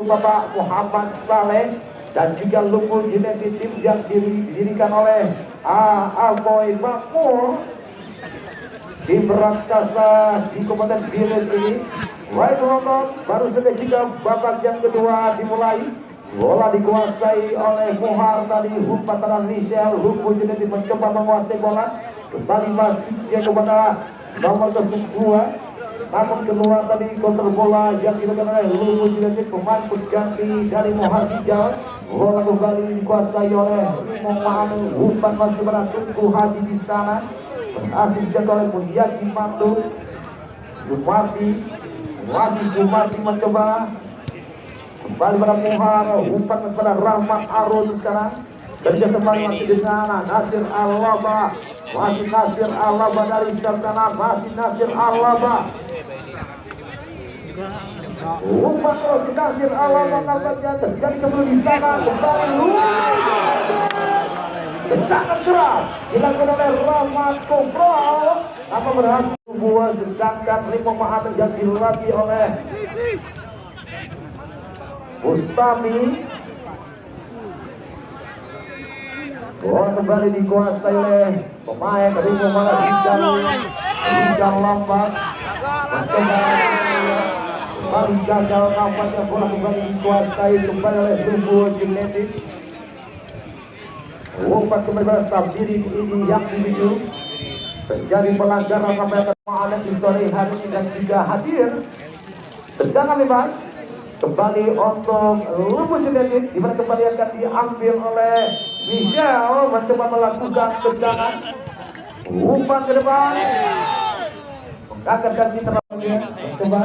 Bapak Muhammad Saleh dan juga Lumpur Genetik tim yang didirikan oleh Aboy Makmur. Tim raksasa di Kabupaten Village ini. Baik penonton, baru saja juga babak yang kedua dimulai. Bola dikuasai oleh Muhar tadi, umpan tangan Michel. Lumpur Genetik mencoba menguasai bola. Kembali masih kepada nomor ke-2. Namun keluar tadi kontrol bola yang dilakukan oleh Lumpur Genetik, pemain pengganti dari Muhar Hijau. Bola kembali dikuasai oleh Muhammad. Umpan masih pada Tunku Haji di sana. Berhasil dijaga oleh Mulyadi Mantu. Jumarti mencoba kembali pada Muhar. Umpan kepada Rahmat Arun sekarang. Kerja kembali masih di sana. Nasir Al-Laba. Masih Nasir Al-Laba dari sana. Masih Nasir Al-Laba. Umpan terus Nasir Al-Laba. Nampaknya terjadi kembali di sana. Kembali sangat keras dilakukan oleh Rahmat Kopral. Apa berhasil buat, sedangkan Rimo Mahathir yang dilatih oleh Bustami. Bola kembali dikuasai oleh pemain Rimo Mahathir. Rijal lambat mencoba kembali gagal, nampaknya bola kembali dikuasai kembali oleh Lumpur Genetik. Umpan kembali pada Sabdiri ini yang dituju. Terjadi pelanggaran sampai ada di sore hari ini dan juga hadir. Tendangan bebas kembali untuk Lumpur Genetik, di mana kembali akan diambil oleh Michel. Mencoba melakukan tendangan. Umpan ke depan mengangkat kaki terlalu. Mencoba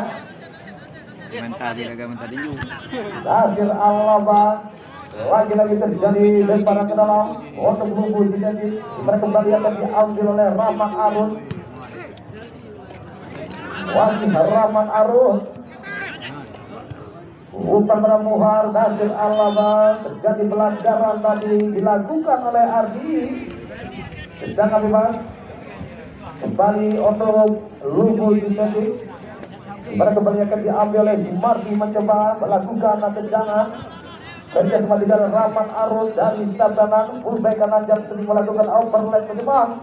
Nasir Al-Laba. Lagi-lagi terjadi lemparan ke dalam untuk Lumpur Genetik, dimana kembali akan diambil oleh Rahmat Arun. Wasih Rahmat Arun. Umpan pada Muhar. Nasir Al-Laba. Terjadi pelanggaran tadi dilakukan oleh Ardi. Tendangan bebas kembali untuk Lumpur Genetik, dimana kembali akan diambil oleh Jumarti. Mencoba melakukan tendangan. Kerja kembali dari Rahmat Arus dari Sabdanan. Fullback kanan jam sering melakukan overlap ke depan.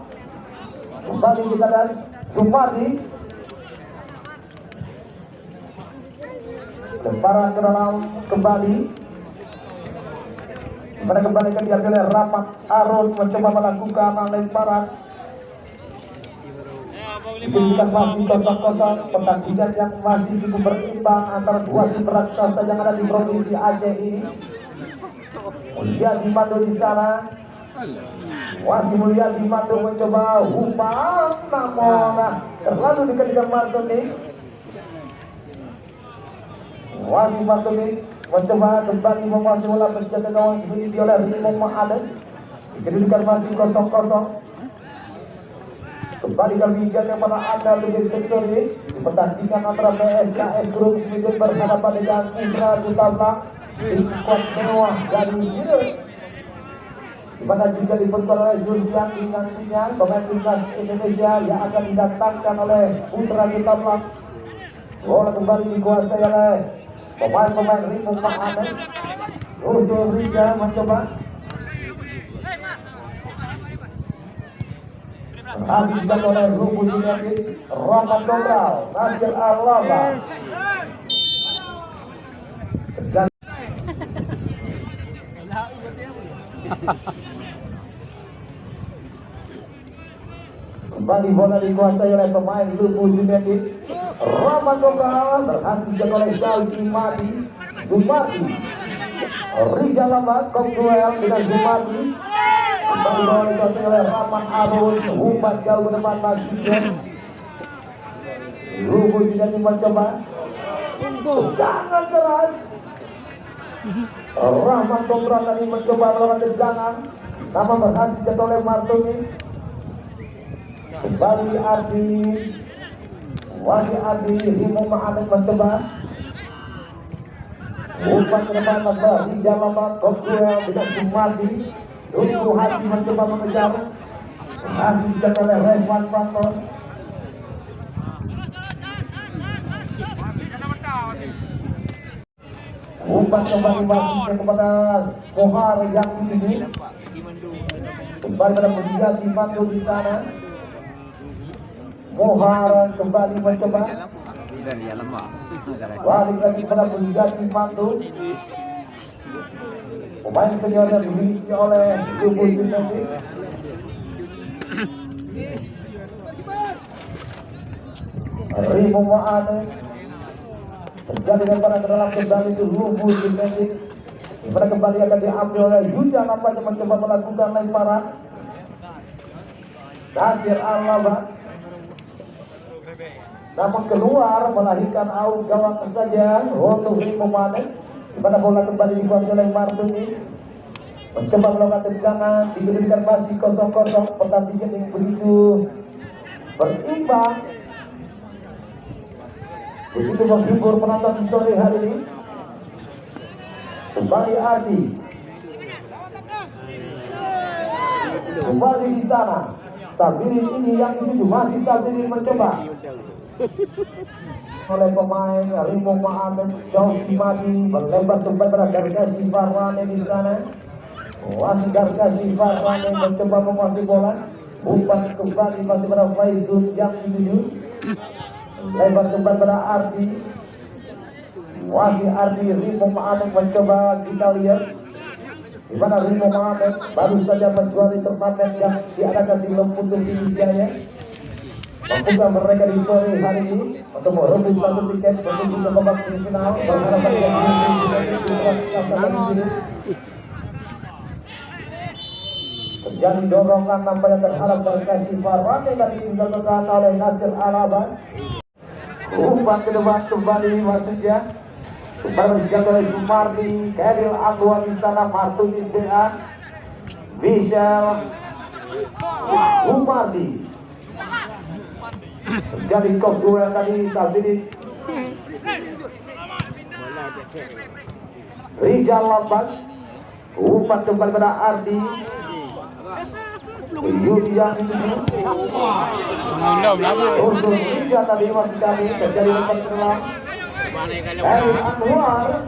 Kembali kita dari Jumarti. Lemparan ke dalam kembali. Dimana kembali akan diambil oleh Rahmat Arus. Mencoba melakukan lemparan. Diberikan masih kosong-kosong. Pertandingan yang masih cukup berimbang antara dua tim raksasa yang ada di provinsi Aceh ini. Mulyadi Mandu di sana. Wasih Mulyadi Mandu mencoba umpan, namun terlalu dekat dengan Martonis. Wasih Martonis mencoba kembali menguasai bola, penjaga gawang dimiliki oleh Rimo Mahathir. Kedudukan masih kosong-kosong. Kembali kami yang pada anda lebih sektor ini di pertandingan antara PSKS Group Smith bersama dengan Putra Dutablang di skuad mewah dari Hidul, di mana juga dibentuk oleh Julian nantinya pemain timnas Indonesia yang akan didatangkan oleh Putra Dutablang. Bola kembali dikuasai oleh pemain-pemain Rimo Mahathir. Usul Riga mencoba berhasil dijaga oleh Lumpur Genetik. Rahmat Kopral. Nasir Al-Laba. Kembali bola dikuasai oleh pemain Lumpur Genetik. Rahmat Kopral berhasil dijaga oleh Zalki Jumarti. Rijal lambat duel dengan Jumarti. Kembali bola dikuasai oleh Rahmat Arun. Umpan jauh ke depan masih. Lumpur Genetik mencoba tendangan keras. Rahmat Kopral tadi mencoba melakukan tendangan, namun berhasil jatuh oleh Martonis. Kembali Ardi. Wasih Ardi. Rimo Mahathir mencoba umpan ke depan masalah Rijal lambat duel dengan Jumarti. Tunku Haji mencoba mengejar, berhasil dijaga oleh Rezwan Panton. Umpan Umpan kembali wasitnya kepada Kohar yang ini. Kembali pada Bujati Mandu di sana. Kohar kembali mencoba. Balik lagi pada Bujati Mandu. Pemain senior yang dimiliki oleh Lubul United. Rimo Maane terjadi lemparan ke dalam kembali itu Lubul United. Dimana kembali akan diambil oleh Yuda, nampaknya mencoba melakukan lemparan. Nasir Al-Laban namun keluar melahirkan out gawang saja untuk Rimo Maane. Dimana bola kembali dikuasai oleh Martunis, mencoba melakukan tendangan, diberikan masih kosong-kosong. Pertandingan yang begitu berimbang, begitu menghibur penonton sore hari ini. Kembali Ardi, kembali di sana. Sabirin ini yang itu masih Sabirin mencoba oleh pemain Rimo Maane. Jauh Mati berlebar tempat Gargasi Farwane di sana. Wasit Gargasi Farwane mencoba menguasai bola. Umpan kembali masih pada Faizul yang dituju. Lebar tempat pada Ardi. Wasit Ardi, Rimo Maane mencoba, kita lihat di mana Rimo Maane baru saja menjuari turnamen yang diadakan di Lemputung Indonesia. Membuka mereka di sore hari ini untuk merebut satu tiket untuk bisa babak semifinal berhadapan dengan terjadi dorongan nampaknya terhadap Gargasi Farwane tadi dilakukan oleh Nasir Al-Laban. Umpan ke depan kembali wasitnya. Kembali dijaga oleh Sumardi, Khairil Anwar di sana, Martunis BA, Michel Sumardi. Terjadi kok dua tadi Sabirin. Rijal Lambat. Umpan kembali pada Ardi. Yudi yang ini. Untuk Rijal tadi masih kami terjadi lepas ke dalam. Khairil Anwar.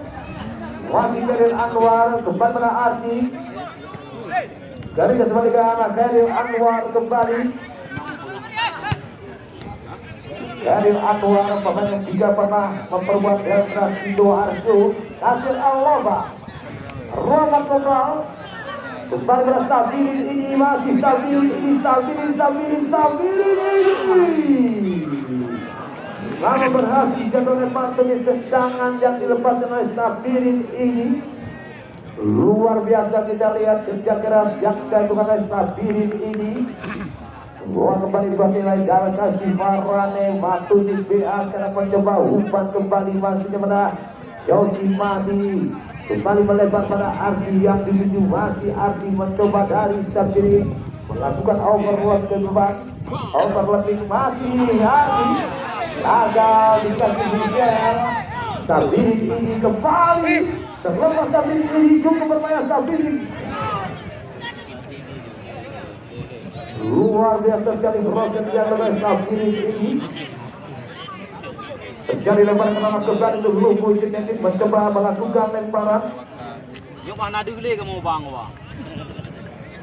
Masih Khairil Anwar kembali pada Ardi. Dari kesebalikan Khairil Anwar kembali. Khairil Anwar, pemain yang juga pernah memperbuat Delta Sidoarjo. Nasir Al-Laban, Rahmat Lokal, kembali pada Sabirin ini, masih Sabirin ini, Sabirin ini. Lalu berhasil jatuh oleh Martunis, tendangan yang dilepaskan oleh Sabirin ini. Luar biasa kita lihat kerja keras yang dilakukan oleh Sabirin ini. Bola kembali dikuasai oleh Gargasi Farwane. Martunis BA sekarang mencoba umpan kembali masih kepada Yogi Madi. Kembali melebar pada Ardi yang dituju, masih Ardi mencoba dari Sabirin melakukan overload ke depan. Overlapping masih Ardi. Gagal dikasih Michel. Sabirin ini kembali. Terlepas Sabirin ini juga bermain Sabirin. Luar biasa sekali proses yang oleh Sabirin ini. Terjadi lemparan ke dalam kembali untuk Lubul United mencoba melakukan lemparan. Yuk mana dulu kamu bang wah.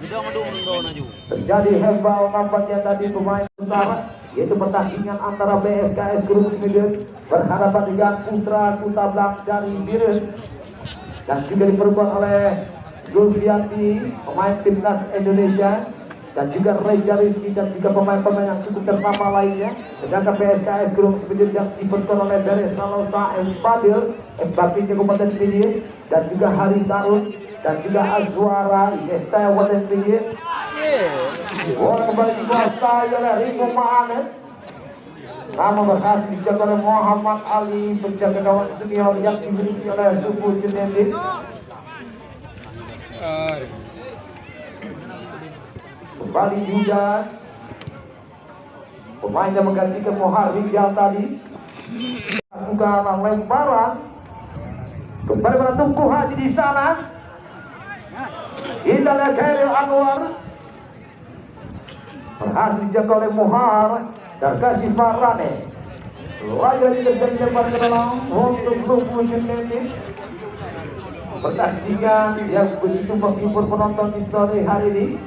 Tidak mendung naju. Terjadi hembal nampaknya tadi pemain utara, yaitu pertandingan antara BSKS Group Smiden berhadapan dengan Putra Kutablang dari Biren, dan juga diperkuat oleh Zulfiati, pemain timnas Indonesia, dan juga Reza Rizky dan juga pemain-pemain yang cukup ternama lainnya. Sedangkan PSKS Group Smiden yang diperkuat oleh Dari Salosa, Fadil, Bakinya Kabupaten Pidijaya, dan juga Hari Sarun, dan juga Azwara, Yesta Kabupaten Pidijaya. Bola kembali dikuasai oleh Rimo Maane. Namun berhasil dijaga oleh Muhammad Ali, penjaga gawang senior yang dimiliki oleh Lubul United. Kembali juga pemain yang menggantikan Mohar Rijal tadi lakukan lemparan kembali pada Tunku Haji di sana. Kita lihat Khairil Anwar berhasil dijaga oleh Mohar Gargasi Farwane. Lagi terjadi lebar ke dalam untuk Lubul United. pertandingan yang begitu menghibur penonton di sore hari ini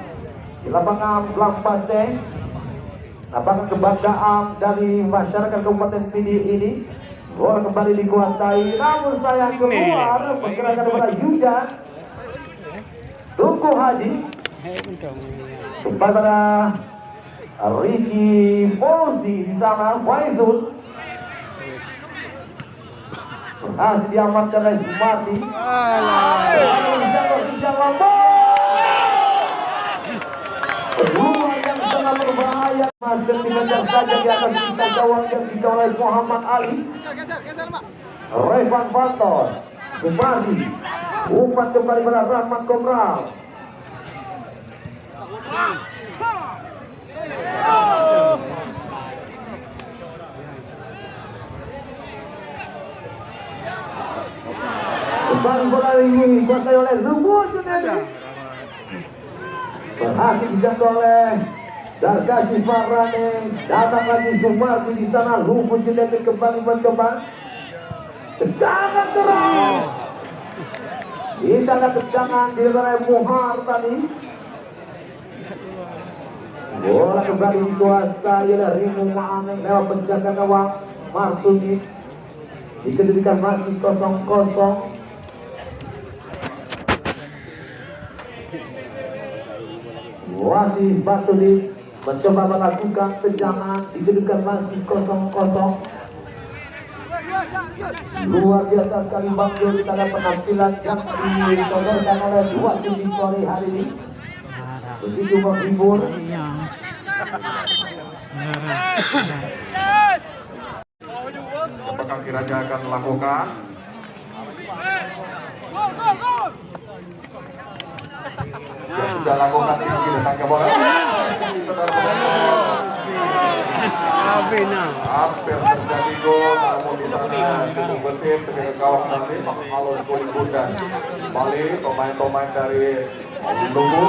di lapangan Lampase. Lapangan kebanggaan dari masyarakat Kabupaten Pidi ini. Bola kembali dikuasai, namun sayang keluar pergerakan kepada Yuda Tunku Haji. Kembali pada Ricky Fauzi di sana. Faizul berhasil diamankan oleh Sumarti. Peluang yang sangat berbahaya masih dikejar saja di atas sisa gawang yang dikejar oleh Muhammad Ali. Revan Fanton, Sumarti, umpan kembali pada Rahmat Komral. Kembali bola ini dikuasai oleh Lubu Junedi. Berhasil dijangkau oleh Dargashi Farane. Datang lagi Sumarti di sana. Lubu Junedi kembali mencoba. Tendangan terus. Ditangkap tendangan di oleh Muhar tadi. Bola kembali dikuasai oleh Rimu Ma'ameng lewat penjaga gawang Martunis. Dikedudukan masih 0-0. Wasih Batulis mencoba melakukan tendangan. Dikedudukan masih 0-0. Luar biasa sekali Bang Jul pada penampilan yang disodorkan oleh dua tim di sore hari ini. Begitu menghibur. Apakah Kiraja akan melakukan? Yang sudah lakukan ini kita tangkap bola. Hampir terjadi gol, namun di sana cukup bersih ketika gawang nanti mengalun kulit bundan. Kembali pemain-pemain dari Lubu,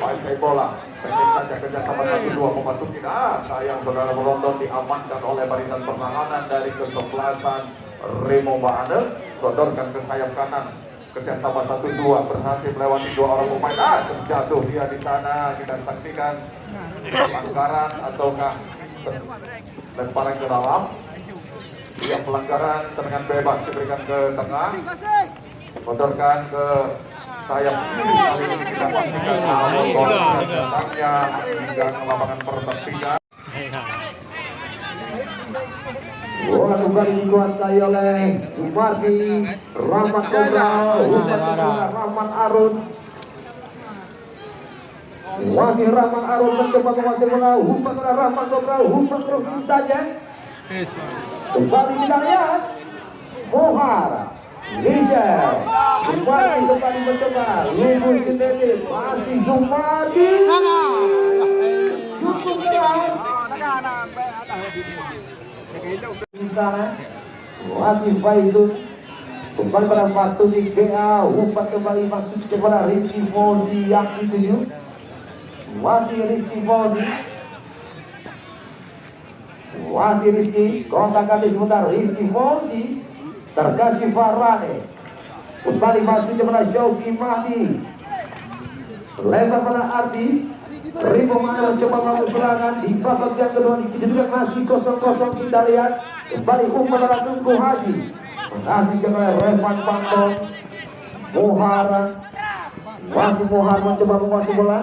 pakai bola. Pendek saja kerjasama 1-2 memasuki. Sayang saudara penonton diamankan oleh barisan pertahanan dari kesebelasan Remo Baane. Sodorkan ke sayap kanan. Kerjasama 1-2 berhasil melewati dua orang pemain. Terjatuh dia di sana. Kita saksikan pelanggaran ataukah lemparan ke dalam. Dia pelanggaran tendangan bebas diberikan ke tengah. Sodorkan ke sayap kiri. Kali ini kita saksikan datangnya hingga ke lapangan pertandingan. Bola kembali dikuasai oleh Sumarti. Rahmat Komral, umpan kepada Rahmat Arun. Masih Rahmat Arun mencoba menguasai bola. Umpan kepada Rahmat Komral, umpan terus saja. Kembali kita lihat Mohar Michel. Sumarti kembali mencoba. Lubu Junedi masih Sumarti. Cukup keras. Di sana masih Faizul. Kembali pada Fatunis BA. Umpan kembali masuk kepada Rizky Fauzi yang dituju. Masih Rizky Fauzi. Masih Rizky. Kontak kali sebentar. Rizky Fauzi. Terkasih Farane. Kembali masih kepada Joki Mahdi. Lebar pada Ardi. Ribu Mana mencoba melakukan serangan di babak yang kedua. Dikedudukan masih 0-0. Kita lihat kembali umpan pada Tunku Haji. Masih kepada Revan Fanton. Mohar. Masih Mohar mencoba menguasai bola.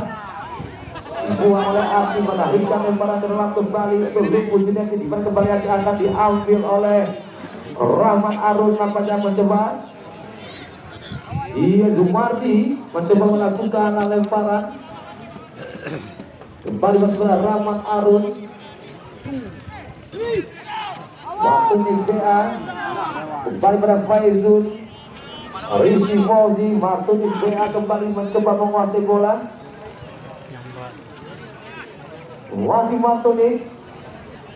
Dibuang oleh Ardi. Menarikkan lemparan terlalu kembali untuk Lubu Junedi. Dimana kembali akan diambil oleh Rahmat Arun. Nampaknya mencoba. Iya, Sumarti mencoba melakukan lemparan. Kembali masuk ke Rahmat Arun. Martunis BA. Kembali pada Faizul. Rizky Fauzi. Martunis BA kembali mencoba menguasai bola. Masih Martunis.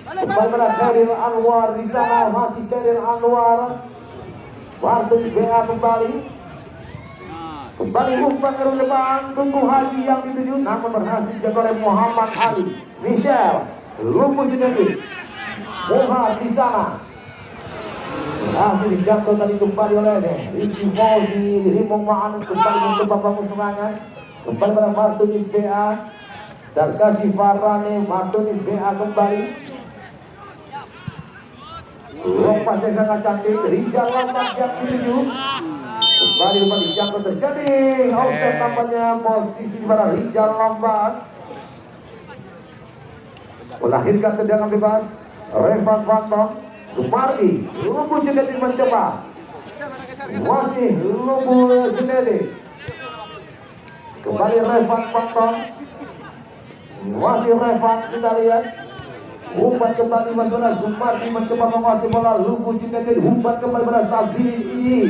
Kembali pada Khairil Anwar di sana. Masih Khairil Anwar. Martunis BA kembali. Kembali umpan ke depan. Tunku Haji yang dituju. Namun berhasil jaga oleh Muhammad Ali. Michel. Lubu Junedi. Mohar di sana. Berhasil dijangkau tadi kembali oleh Rizky Fauzi. Rimong Ma'an kembali mencoba bangun serangan. Kembali pada Martunis BA. Darkasi Farane, Martunis BA kembali. Lompat yang sangat cantik. Rizal lompat yang dituju. Kembali dijangkau terjadi. Offset tampaknya posisi pada Rizal lompat. Melahirkan tendangan bebas. Revan Fantom. Sumardi, Lubu Junedi mencoba. Masih Lubu Junedi. Kembali Revan Fantom. Masih Revan, kita lihat. Umpan kembali masalah Sumardi mencoba menguasai bola. Lubu Junedi umpan kembali pada Sabini ini.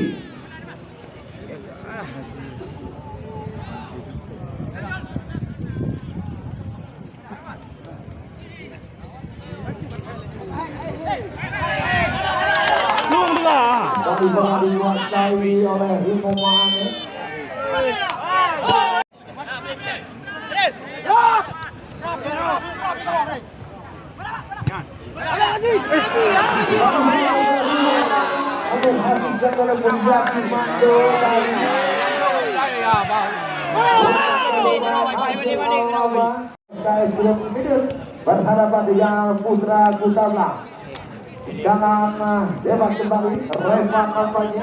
Tapi bola dikuasai oleh Rimo Mane. Dihabiskan oleh Punjabi Mando dari berhadapan dengan Putra Kusama. Jangan bebas kembali. Revan kampanye.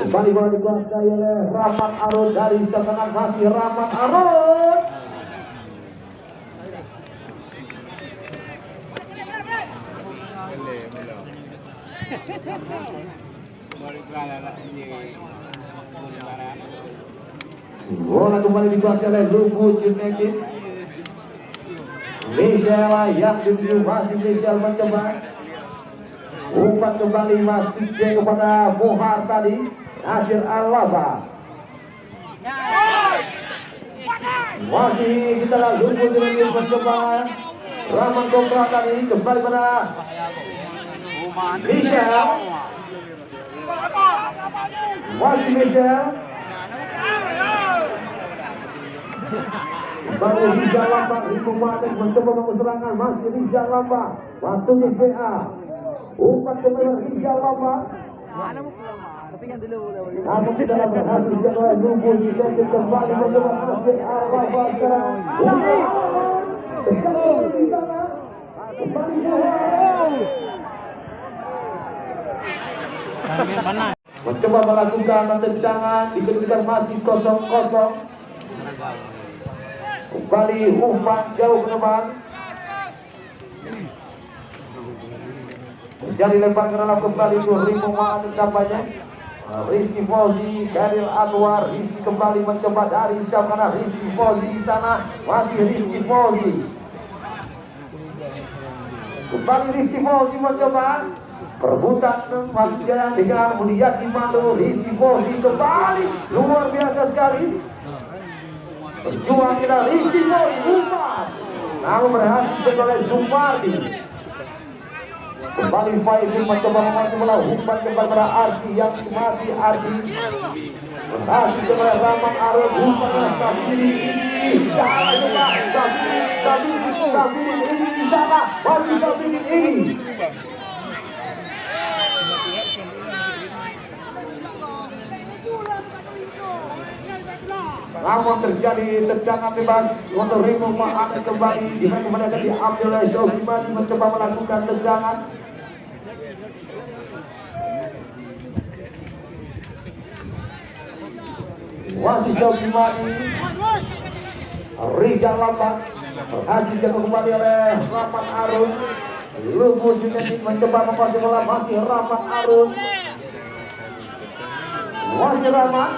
Kembali bola dikuasai oleh Rahmat Arun dari serangan masih Rahmat Arun. Bola kembali dikuasai oleh Lubu Junedi. Michelle yang dituju masih Michelle mencoba. Umpan kembali masih kepada Muhar tadi. Nasir Al-Laba. Masih kita lalu Junedi mencoba. Rahman Kopra tadi kembali pada Michelle. Masih Michelle. Baru Rizal Lamba, Rimo Mane mencoba serangan masih Rizal Lamba. Waktunya BA. Umpan kembali Rizal Lamba. Namun tidak berhasil oleh Lubu Junedi kembali mencoba masih Al-Lamba sekarang. Kembali di sana. Kembali mencoba melakukan tendangan dikedudukan masih 0-0. Kembali umpan jauh ke depan. Menjadi lempar ke dalam kembali itu Rimo Ma'an tampaknya. Rizky Fauzi, Karil Anwar, Rizky kembali mencoba dari sana. Rizky Fauzi di sana, masih Rizky Fauzi. Kembali Rizky Fauzi mencoba. Perebutan masih jalan dengan Mulyadi Mandu. Rizky Fauzi kembali, luar biasa sekali. Berjuang kita Rizky Fauzi umpan. Namun berhasil oleh Sumardi. Kembali Faizul mencoba menguasai bola. Umpan kembali pada Ardi yang masih Ardi. Berhasil kepada Rahman Arun. Umpan pada Sabini ini. Salah juga. Sabini ini di sana. Masih Sabini ini. Namun terjadi tendangan bebas untuk Rimo Ma'an kembali. Di mana kemudian diambil oleh Jogimani mencoba melakukan tendangan. Masih Jogimani. Rizal Lamba berhasil jatuh kembali oleh Rahmat Arun. Lubu Junedi mencoba menguasai bola. Masih Rahmat Arun. Masih Rahmat.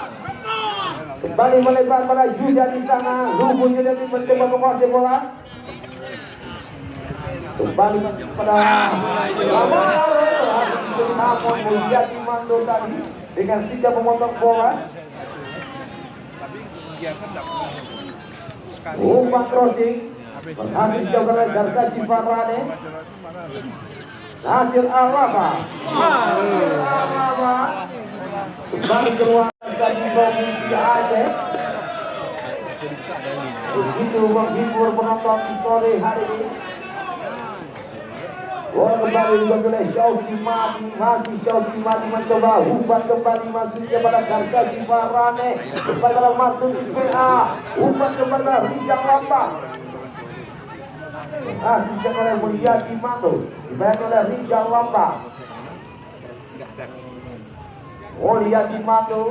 Kembali melebar pada Juja di sana. Lubu Junedi mencoba menguasai bola. Kembali pada Rahmat Arun. Namun Mulyadi Mandu tadi dengan sigap memotong bola. Umpan crossing berhasil jauh oleh Darkasi Farane. Nasir Al-Laba. Kembali keluar dari provinsi Aceh. Begitu menghibur penonton di sore hari ini. Bola kembali dibuat oleh Syauki Mati. Masih Syauki Mati mencoba umpan kembali masih kepada Gargaji Farane. Kepada Martin PA. Umpan kepada Rijal Lambang. Masih oleh Mulyadi Manto. Dimain oleh Rijal Lambang. Mulyadi Manto.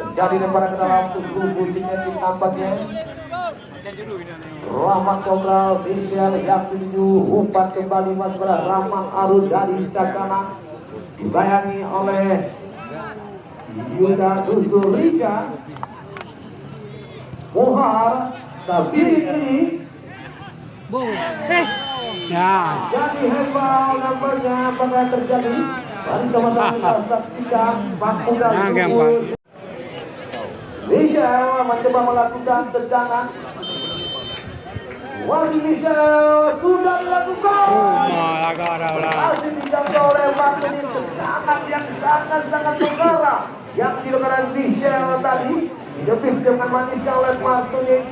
Terjadi lemparan ke dalam tubuh Sinetin nampaknya. Rahmat Kobral Visual yang tuju umpan kembali masuk pada Rahmat Arus dari Sakana. Dibayangi oleh Yuda Dusurika. Mohar Sabiri ini jadi hebat nampaknya apakah terjadi. Mari sama-sama kita saksikan Pakudan Michel mencoba melakukan tendangan. Wali Michel sudah melakukan. Masih dijangkau oleh Martin. Tendangan yang sangat-sangat mengarah yang dilakukan Michel tadi. Dipis dengan manisnya oleh Martin.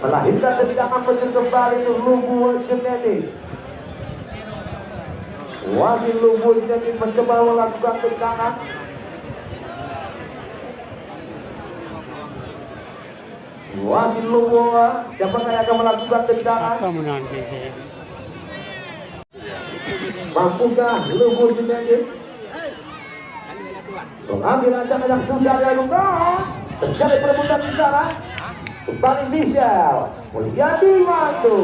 Melahirkan tendangan menuju kembali Lubu Junedi. Wali Lubu Junedi mencoba melakukan tendangan. Wasil Lubu, siapa yang akan melakukan tendangan? Mampukah Lubu Junedi? Mengambil ancaman yang sudah dilakukan. Terjadi perebutan di sana. Kembali Michel, Mulyadi Manto.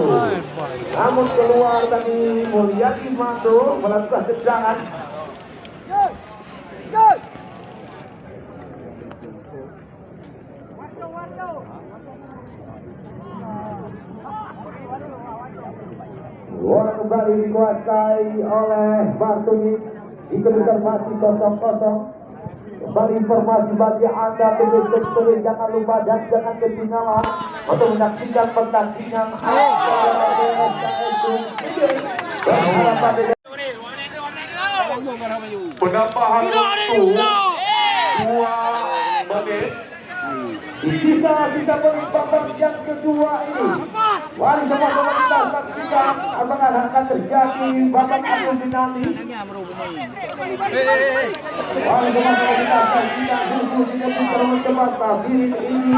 Namun keluar tadi Mulyadi Manto melakukan tendangan. Bola kembali dikuasai oleh Bartuni. Dikeluarkan masih 0-0. Kembali informasi bagi Anda betul-betul jangan lupa dan jangan ketinggalan untuk menyaksikan pertandingan Penambahan waktu 2 menit. Di sisa-sisa babak yang kedua ini, mari sama-sama kita saksikan apakah akan terjadi babak adu penalti. Mari sama-sama kita saksikan dulu tidak terlalu cepat tapi ini.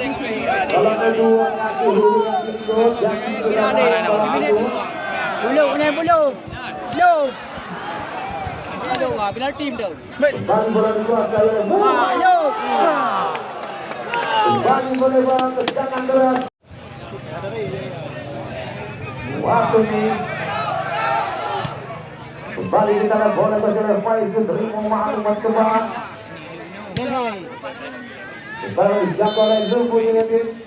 Kalau kedua kaki hubungan ikut jangan Bila tim dah. Kembali bola dikuasai oleh kembali boleh bola tendangan deras. Waktu ini kembali kita lihat bola oleh Faizul Rimo Ma'lumat kembali. Kembali dijangkau oleh Zulfu United.